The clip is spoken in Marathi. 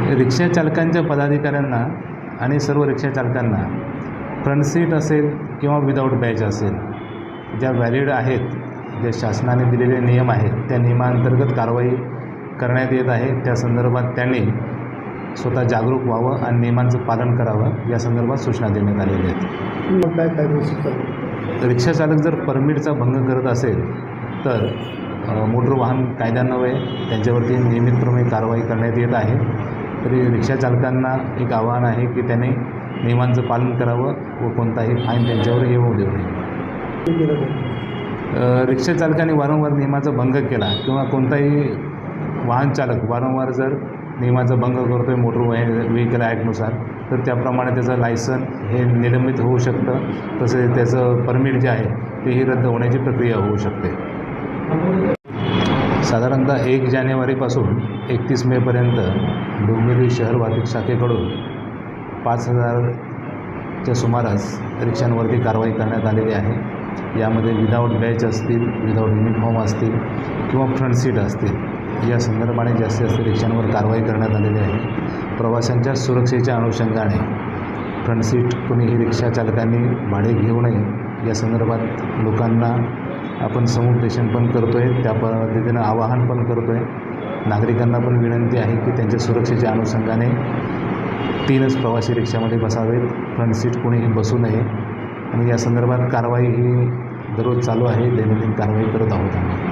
रिक्षा चालकांच्या पदाधिकाऱ्यांना आणि सर्व रिक्षा चालकांना फ्रंट सीट असेल किंवा विदाऊट बॅच असेल, ज्या व्हॅलिड आहेत, जे शासनाने दिलेले नियम आहेत, त्या नियमांतर्गत कारवाई करण्यात येत आहे। त्या संदर्भात त्यांनी स्वतः जागरूक व्हावं आणि नियमांचं पालन करावं, या संदर्भात सूचना देण्यात आलेल्या आहेत। मग काय रिक्षा चालक जर परमिटचा भंग करत असेल तर मोटर वाहन कायद्यान्वये त्यांच्यावरती नियमितप्रमाणे कारवाई करण्यात येत आहे। तरी रिक्षा चालकांना एक आवाहन आहे की त्यांनी नियमांचं पालन करावं व कोणताही फाईन त्यांच्यावर येऊ देऊ नये। रिक्षा चालकांनी वारंवार नियमाचा भंग केला किंवा कोणताही वाहन चालक वारंवार जर नियमाचा भंग करतो आहे मोटर व्हेकल ॲक्टनुसार, तर त्याप्रमाणे त्याचं लायसन हे निलंबित होऊ शकतं। तसेच त्याचं परमिट जे आहे तेही रद्द होण्याची प्रक्रिया होऊ शकते। साधारणतः 1 जानेवारीपासून 31 मेपर्यंत डोंबिवली शहर वाहतूक शाखेकडून 5000च्या सुमारास रिक्षांवरती कारवाई करण्यात आलेली आहे। यामध्ये विदाऊट बॅच असतील, विदाऊट युनिफॉर्म असतील किंवा फ्रंट सीट असतील, या संदर्भाने जास्तीत जास्त रिक्षांवर कारवाई करण्यात आलेली आहे। प्रवाशांच्या सुरक्षेच्या अनुषंगाने फ्रंट सीट कोणीही रिक्षा चालकांनी भाडे घेऊ नये, या संदर्भात लोकांना आपण समुपदेशन पण करतो आहे, त्या पद्धतीनं आवाहन पण करतो आहे। नागरिकांना पण विनंती आहे की त्यांच्या सुरक्षेच्या अनुषंगाने 3च प्रवासी रिक्षामध्ये बसावेत, फ्रंट सीट कोणीही बसू नये। आणि या संदर्भात कारवाई ही दररोज चालू आहे, दैनंदिन कारवाई करत आहोत आम्ही।